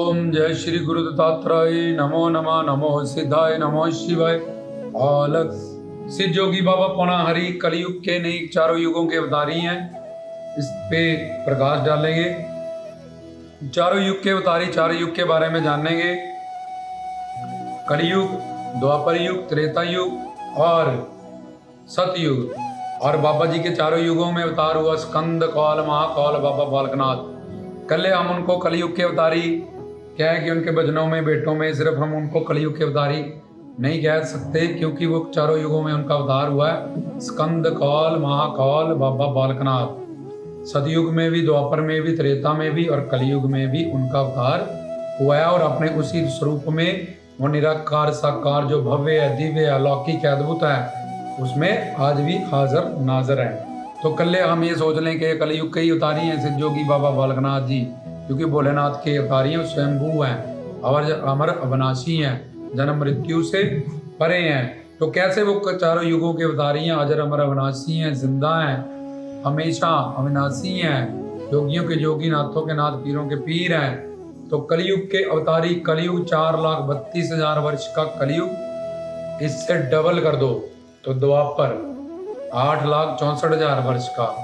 ओम जय श्री गुरु दत्तात्रेय नमो नमः नमो सिद्धाय नमो शिवाय। अलग सिद्ध योगी बाबा पौना हरि कलयुग के नहीं चारों युगों के अवतारी हैं। इस पे प्रकाश डालेंगे, चारों युग के अवतारी चारों युग के बारे में जानेंगे। कलयुग, द्वापर युग, त्रेता युग और सतयुग। और बाबा जी के चारों युगों में अवतार हुआ स्कंद कौल महाकौल बाबा बालकनाथ। कल हम उनको कलयुग के अवतारी क्या है कि उनके भजनों में बेटों में सिर्फ हम उनको कलयुग के अवतारी नहीं कह सकते, क्योंकि वो चारों युगों में उनका अवतार हुआ है। स्कंद कौल महाकौल बाबा बालकनाथ। सतयुग में भी, द्वापर में भी, त्रेता में भी और कलयुग में भी उनका अवतार हुआ है। और अपने उसी स्वरूप में वो निराकार साकार जो भव्य है, दिव्य है, अलौकिक है, अद्भुत है, उसमें आज भी हाजिर नाजर है। तो कल हम ये सोच लें कि कलयुग के ही अवतारी हैं सिद्ध योगी बाबा बालकनाथ जी, क्योंकि भोलेनाथ के अवतारी हैं, स्वयंभू हैं और अमर अविनाशी हैं, जन्म मृत्यु से परे हैं। तो कैसे वो चारों युगों के अवतारी हैं, अजर अमर अविनाशी हैं, जिंदा हैं, हमेशा अविनाशी हैं, योगियों के योगी, नाथों के नाथ, पीरों के पीर हैं। तो कलयुग के अवतारी, कलयुग 4,32,000 वर्ष का कलयुग, इससे डबल कर दो तो द्वापर 8,64,000 वर्ष का,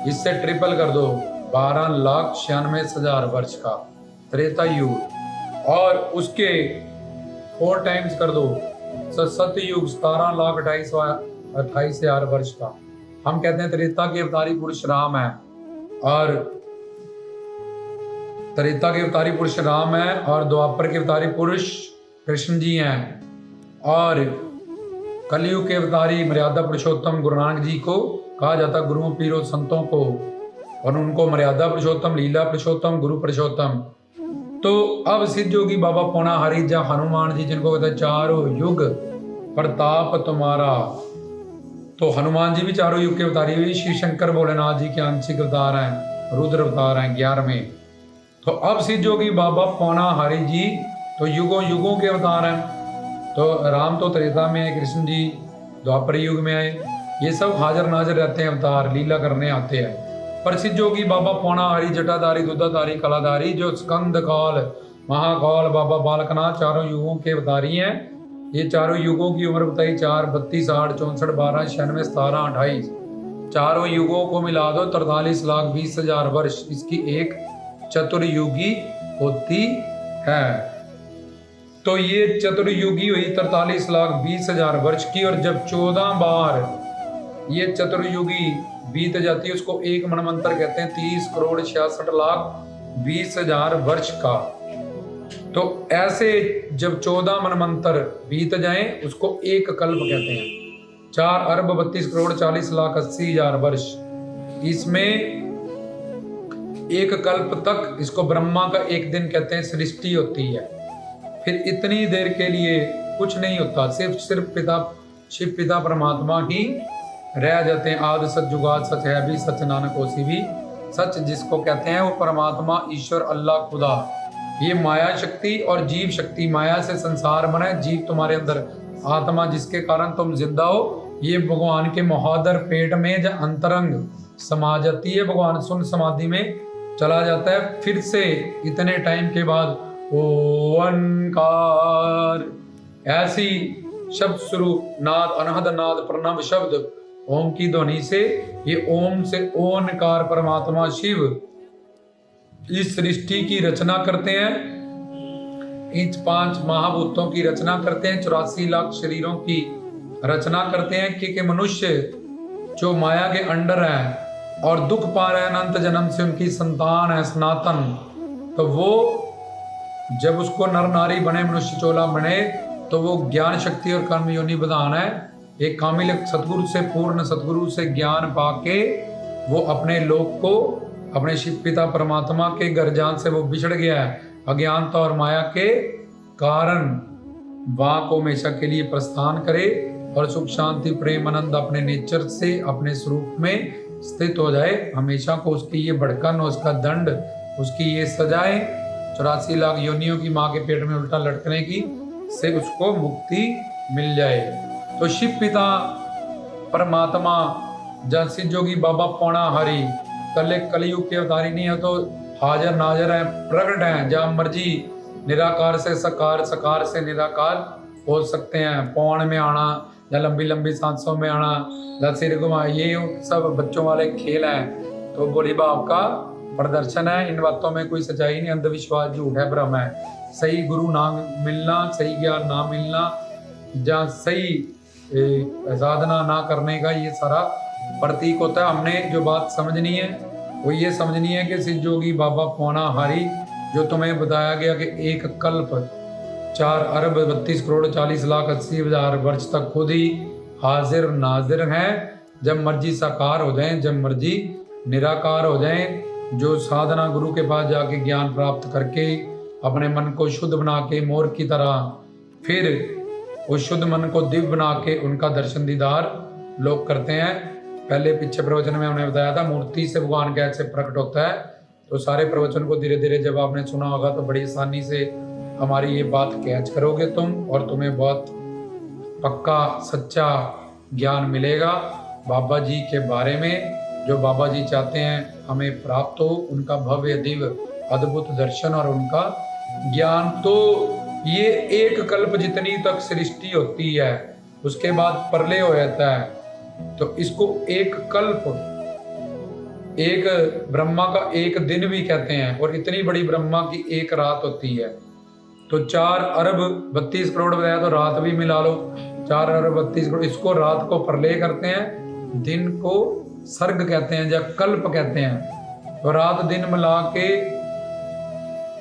इससे ट्रिपल कर दो 12,96,000 वर्ष का त्रेता युग, और उसके 4 टाइम्स कर दो सतयुग 17,28,000 वर्ष का। हम कहते हैं त्रेता के अवतारी पुरुष राम है, और त्रेता के अवतारी पुरुष राम है, और द्वापर के अवतारी पुरुष कृष्ण जी हैं, और कलयुग के अवतारी मर्यादा पुरुषोत्तम गुरु नानक जी को कहा जाता, गुरुओं पीरों संतों को, और उनको मर्यादा पुरुषोत्तम, लीला पुरुषोत्तम, गुरु पुरुषोत्तम। तो अब सिद्ध योगी बाबा पौना हरि जा हनुमान जी, जिनको कहते हैं चारों युग प्रताप तुम्हारा। तो हनुमान जी भी चारों युग के अवतारी हुई। शिव शंकर भोलेनाथ जी के आंशिक अवतार हैं, रुद्र अवतार हैं 11वें। तो अब सिद्ध योगी बाबा पौना हरि जी तो युगों युगों के अवतार हैं। तो राम तो त्रेता में है, कृष्ण जी द्वापर युग में आए, ये सब हाजिर नाजिर रहते हैं, अवतार लीला करने आते हैं। पर सिद्ध योगी बाबा पौना हरि जटाधारी, दुधाधारी, कलाधारी, जो स्कंद कौल महाकौल बाबा बालकनाथ चारों युगों के अवतारी हैं। ये चारों युगों की उम्र बताई 4, 32, 8, 64, 12, 96, 17, 28। चारों युगों को मिला दो 43,20,000 वर्ष इसकी एक चतुर्युगी होती है। तो ये चतुर्युगी हुई 43,20,000 वर्ष की, और जब 14 बार ये चतुर्युगी बीत जाती है, उसको एक मनवंतर कहते हैं, 30,66,20,000 वर्ष का। तो ऐसे जब 14 मनवंतर बीत जाएं, उसको एक कल्प कहते हैं। 4,32,40,80,000 वर्ष, इसमें एक कल्प तक, इसको ब्रह्मा का एक दिन कहते हैं, सृष्टि होती है। फिर इतनी देर के लिए कुछ नहीं होता, सिर्फ पिता शिव पिता परमात्मा ही रह जाते हैं। आदि सच जुगाद सच है भी सच, नानक होसी भी सच, जिसको कहते हैं वो परमात्मा, ईश्वर, अल्लाह, खुदा। ये माया शक्ति और जीव शक्ति, माया से संसार बना है, जीव तुम्हारे अंदर आत्मा जिसके कारण तुम जिंदा हो, ये भगवान के महोदर पेट में जब अंतरंग समा जाती है, भगवान सुन समाधि में चला जाता है। फिर से इतने टाइम के बाद ओंकार ऐसी शब्द स्वरूप नाद, अनहद नाद, प्रणव शब्द ओम की ध्वनि से, ये ओम से ओंकार परमात्मा शिव इस सृष्टि की रचना करते हैं। इन 5 महाभूतों की रचना करते हैं, 84 लाख शरीरों की रचना करते हैं, कि मनुष्य जो माया के अंडर है और दुख पा रहे हैं अनंत जन्म से, उनकी संतान है सनातन। तो वो जब उसको नर नारी बने, मनुष्य चोला बने, तो वो ज्ञान शक्ति और कर्म योनि विधान है। एक कामिल सतगुरु से, पूर्ण सतगुरु से ज्ञान पाके वो अपने लोक को, अपने शिव पिता परमात्मा के गर्जान से वो बिछड़ गया है, अज्ञानता और माया के कारण। वहां को हमेशा के लिए प्रस्थान करे और सुख शांति प्रेम आनंद अपने नेचर से, अपने स्वरूप में स्थित हो जाए हमेशा को। उसकी ये भड़कन, उसका दंड, उसकी ये सजाएं 84 लाख योनियों की माँ के पेट में उल्टा लटकने की से उसको मुक्ति मिल जाए। तो शिव पिता परमात्मा जहाँ सिद्ध योगी बाबा पौना हरि कलयुग के अवतारी नहीं है, तो हाजिर नाजर है, प्रकट है, जहाँ मर्जी निराकार से सकार, सकार से निराकार हो सकते हैं। पौन में आना या लंबी लंबी सांसों में आना या सिर घुमा, ये सब बच्चों वाले खेल हैं। तो भोले भाव का प्रदर्शन है। इन बातों में कोई सच्चाई नहीं, अंधविश्वास, झूठ है, भ्रम है। सही गुरु ना मिलना, सही ज्ञान ना मिलना, जहाँ सही साधना ना करने का ये सारा प्रतीक होता है। हमने जो बात समझनी है वो ये समझनी है कि सिद्ध योगी बाबा पौना हारी, जो तुम्हें बताया गया कि एक कल्प 4 अरब 32 करोड़ 40 लाख 80 हजार वर्ष तक खुद ही हाजिर नाजिर हैं। जब मर्जी साकार हो जाएं, जब मर्जी निराकार हो जाएं। जो साधना गुरु के पास जाके ज्ञान प्राप्त करके अपने मन को शुद्ध बना के मोर की तरह, फिर उस शुद्ध मन को दिव्य बना के उनका दर्शन दीदार लोग करते हैं। पहले पीछे प्रवचन में हमने बताया था मूर्ति से भगवान कैसे प्रकट होता है। तो सारे प्रवचन को धीरे धीरे जब आपने सुना होगा तो बड़ी आसानी से हमारी ये बात कैच करोगे तुम, और तुम्हें बहुत पक्का सच्चा ज्ञान मिलेगा बाबा जी के बारे में। जो बाबा जी चाहते हैं हमें प्राप्त हो, उनका भव्य दिव्य अद्भुत दर्शन और उनका ज्ञान। तो ये एक कल्प जितनी तक सृष्टि होती है उसके बाद प्रलय हो जाता है। तो इसको एक कल्प, एक ब्रह्मा का एक दिन भी कहते हैं, और इतनी बड़ी ब्रह्मा की एक रात होती है। तो 4 अरब 32 करोड़ बताया, तो रात भी मिला लो, 4 अरब 32 करोड़। इसको रात को प्रलय करते हैं, दिन को सर्ग कहते हैं या कल्प कहते हैं। तो रात दिन मिला के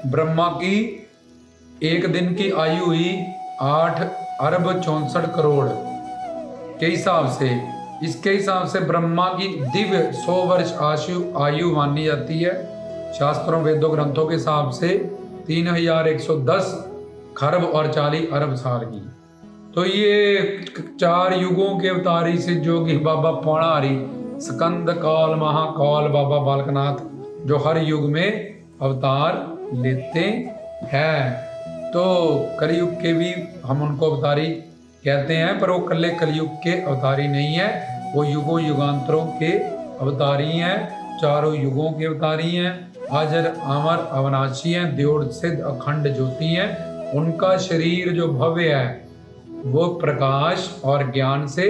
ब्रह्मा की एक दिन की आयु हुई 8 अरब 64 करोड़ के हिसाब से। इसके हिसाब से ब्रह्मा की दिव्य 100 वर्ष आयु मानी जाती है। शास्त्रों वेदों ग्रंथों के हिसाब से 3110 खरब और 40 अरब साल की। तो ये 4 युगों के अवतारी से जोगी बाबा पौणारी, स्कंद काल महाकाल बाबा बालकनाथ, जो हर युग में अवतार लेते हैं। तो कलयुग के भी हम उनको अवतारी कहते हैं, पर वो कल्ले कलयुग के अवतारी नहीं है, वो युगों युगांतरों के अवतारी हैं। चारों युगों के अवतारी हैं, हाजर अमर अविनाशी हैं, द्योड़ सिद्ध अखंड ज्योति हैं। उनका शरीर जो भव्य है वो प्रकाश और ज्ञान से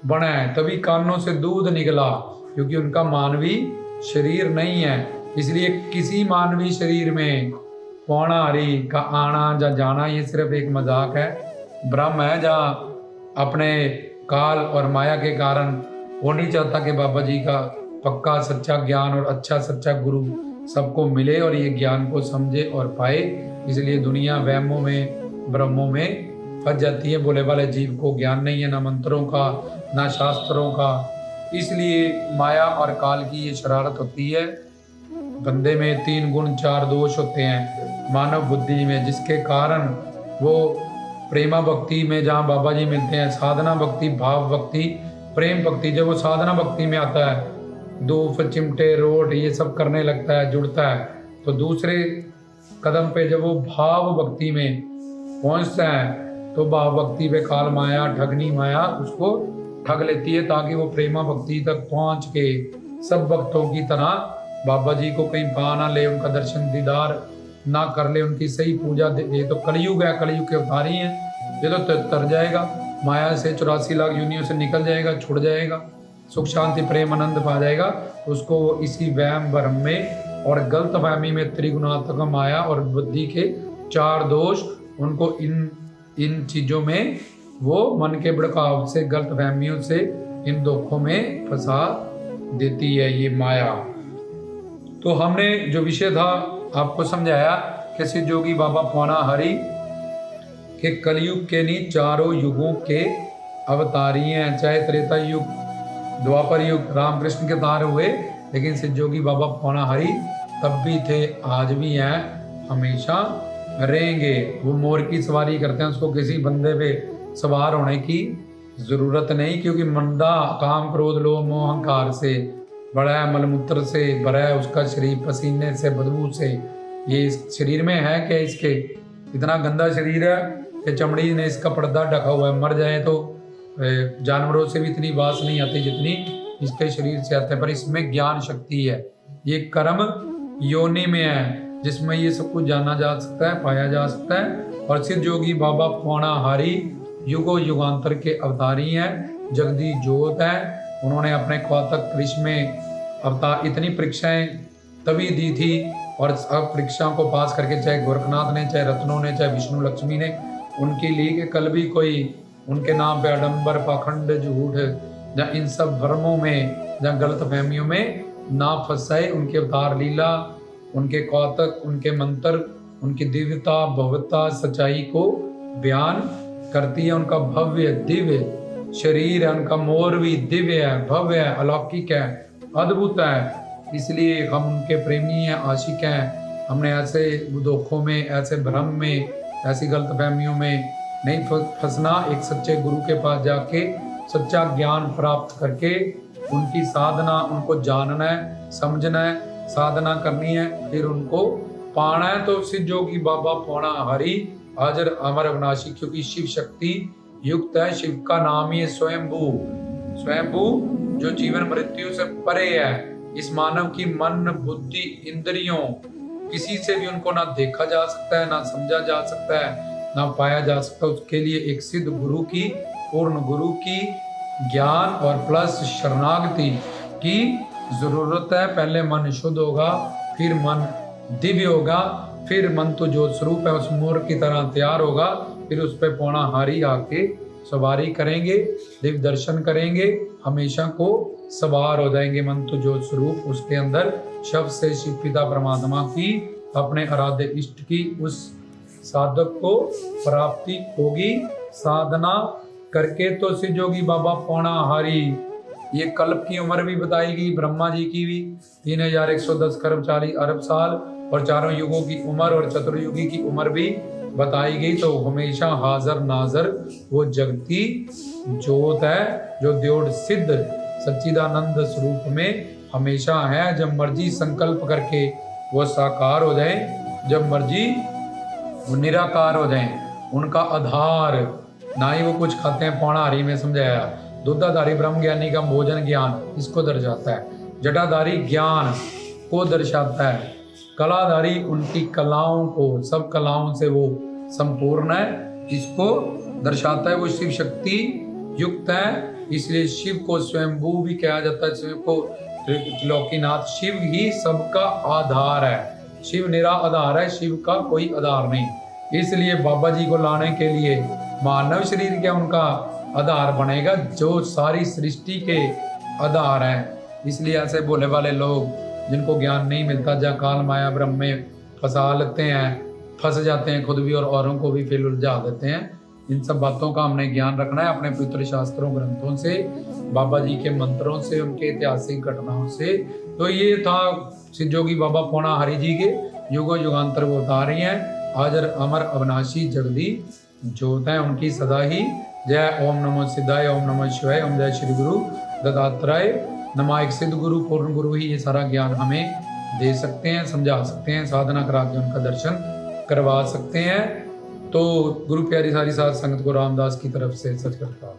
बना है, तभी कानों से दूध निकला, क्योंकि उनका मानवी शरीर नहीं है। इसलिए किसी मानवी शरीर में पौणारी का आना या जाना ये सिर्फ एक मजाक है, भ्रम है, जहाँ अपने काल और माया के कारण वो नहीं चाहता कि बाबा जी का पक्का सच्चा ज्ञान और अच्छा सच्चा गुरु सबको मिले और ये ज्ञान को समझे और पाए। इसलिए दुनिया वहमों में भ्रमों में फंस जाती है। बोले वाले जीव को ज्ञान नहीं है, ना मंत्रों का ना शास्त्रों का। इसलिए माया और काल की ये शरारत होती है। बंदे में 3 गुण 4 दोष होते हैं मानव बुद्धि में, जिसके कारण वो प्रेमा भक्ति में जहाँ बाबा जी मिलते हैं, साधना भक्ति, भाव भक्ति, प्रेम भक्ति, जब वो साधना भक्ति में आता है धूप चिमटे रोट ये सब करने लगता है, जुड़ता है, तो दूसरे कदम पे जब वो भाव भक्ति में पहुँचता है तो भाव भक्ति पे काल माया ठगनी माया उसको ठग लेती है, ताकि वो प्रेमा भक्ति तक पहुँच के सब भक्तों की तरह बाबा जी को कहीं पा ना ले, उनका दर्शन दीदार ना कर ले, उनकी सही पूजा दे। ये तो कलयुग है, कलयुग के अवतारी हैं। ये तो तर जाएगा माया से, 84 लाख यूनियों से निकल जाएगा, छुड़ जाएगा, सुख शांति प्रेम आनंद पा जाएगा। तो उसको इसी वहम भ्रम में और गलत फहमी में त्रिगुणात्मक माया और बुद्धि के 4 दोष, उनको इन चीज़ों में वो मन के भड़काव से, गलत फहमियों से इन दुखों में फंसा देती है ये माया। तो हमने जो विषय था आपको समझाया कि सिद्ध योगी बाबा पौना हरि के कलयुग के नहीं, चारों युगों के अवतारी हैं। चाहे त्रेता युग, द्वापर युग रामकृष्ण के अवतार हुए, लेकिन सिद्ध योगी बाबा पौना हरि तब भी थे, आज भी हैं, हमेशा रहेंगे। वो मोर की सवारी करते हैं, उसको किसी बंदे पे सवार होने की ज़रूरत नहीं, क्योंकि मंदा काम क्रोध लोभ मोह अहंकार से बड़ा है, मलमूत्र से भरा है उसका शरीर, पसीने से बदबू से। ये इस शरीर में है क्या, इसके इतना गंदा शरीर है कि चमड़ी ने इसका पर्दा ढका हुआ है। मर जाए तो जानवरों से भी इतनी बास नहीं आती जितनी इसके शरीर से आते हैं, पर इसमें ज्ञान शक्ति है। ये कर्म योनि में है, जिसमें ये सब कुछ जाना जा सकता है, पाया जा सकता है। और सिद्ध योगी बाबा पौणाहारी युगो युगांतर के अवतारी हैं, जगदी जोत है। उन्होंने अपने कौतक कृष में अवतार इतनी परीक्षाएं तभी दी थी, और अब परीक्षाओं को पास करके चाहे गोरखनाथ ने, चाहे रत्नों ने, चाहे विष्णु लक्ष्मी ने, उनकी ली के कल भी कोई उनके नाम पे आडंबर, पाखंड, झूठ, जहाँ इन सब भ्रमों में, जहाँ गलत फहमियों में ना फंसाए। उनके अवतार लीला, उनके कौतक, उनके मंत्र, उनकी दिव्यता, भव्यता, सच्चाई को बयान करती है। उनका भव्य दिव्य शरीर है, उनका मोर भी दिव्य है, भव्य है, अलौकिक है, अद्भुत है। इसलिए हम उनके प्रेमी हैं, आशिक हैं। हमने ऐसे दुखों में, ऐसे भ्रम में, ऐसी गलतफहमियों में नहीं फंसना। एक सच्चे गुरु के पास जाके सच्चा ज्ञान प्राप्त करके उनकी साधना, उनको जानना है, समझना है, साधना करनी है, फिर उनको पाना है। तो सिद्ध योगी बाबा पौणाहारी हाजर अमर अविनाशी, क्योंकि शिव शक्ति युक्त है। शिव का नाम ही है स्वयंभू। स्वयंभू जो जीवन मृत्यु से परे है। इस मानव की मन, बुद्धि, इंद्रियों, किसी से भी उनको ना देखा जा सकता है, ना समझा जा सकता है, ना पाया जा सकता। उसके लिए एक सिद्ध गुरु की, पूर्ण गुरु की ज्ञान और प्लस शरणागति की जरूरत है। पहले मन शुद्ध होगा, फिर मन दिव्य होगा, फिर मन तो जो स्वरूप है उस मोर की तरह तैयार होगा। फिर उस पर पौणाहारी आके सवारी करेंगे, दिव्य दर्शन करेंगे, हमेशा को सवार हो जाएंगे। मन तो जो स्वरूप उसके अंदर शब्द से शिव पिता परमात्मा की, अपने आराध्य इष्ट की, उस साधक को प्राप्ति होगी। साधना करके तो सिद्ध योगी बाबा पौणाहारी, ये कल्प की उम्र भी बताई गई, ब्रह्मा जी की भी 3110 खरब 40 अरब साल, और चारों युगों की उम्र और चतुर्युगी की उम्र भी बताई गई। तो हमेशा हाजर नाजर वो जगती जोत है, जो द्योड़ सिद्ध सच्चिदानंद स्वरूप में हमेशा है। जब मर्जी संकल्प करके वो साकार हो जाए, जब मर्जी वो निराकार हो जाए। उनका आधार ना ही वो कुछ खाते हैं, पौणाहारी में समझाया। दूधाधारी ब्रह्म ज्ञानी का भोजन ज्ञान इसको दर्शाता है। जटाधारी ज्ञान को दर्शाता है। कलाधारी उनकी कलाओं को, सब कलाओं से वो संपूर्ण है, इसको दर्शाता है। वो शिव शक्ति युक्त है, इसलिए शिव को स्वयंभू भी कहा जाता है। शिव को त्रिलोकीनाथ, शिव ही सबका आधार है। शिव निरा आधार है, शिव का कोई आधार नहीं। इसलिए बाबा जी को लाने के लिए मानव शरीर क्या उनका आधार बनेगा, जो सारी सृष्टि के आधार है। इसलिए ऐसे भोले वाले लोग जिनको ज्ञान नहीं मिलता, जहाँ काल माया ब्रह्म में फंसा लेते हैं, फंस जाते हैं खुद भी और औरों को भी फिर उलझा देते हैं। इन सब बातों का हमने ज्ञान रखना है अपने पवित्र शास्त्रों, ग्रंथों से, बाबा जी के मंत्रों से, उनके ऐतिहासिक घटनाओं से। तो ये था सिद्ध योगी बाबा पौणाहारी जी के युगो युगांतर वो बता रही हैं। हाजर अमर अविनाशी जगदी जोत है, उनकी सदा ही जय। ओम नमो सिद्धाय, ओम नमो शिवाय, ओम जय श्री गुरु दत्तात्रेय नमा। एक सिद्ध गुरु, पूर्ण गुरु ही ये सारा ज्ञान हमें दे सकते हैं, समझा सकते हैं, साधना करा के उनका दर्शन करवा सकते हैं। तो गुरु प्यारी सारी साध संगत को रामदास की तरफ से सच करता।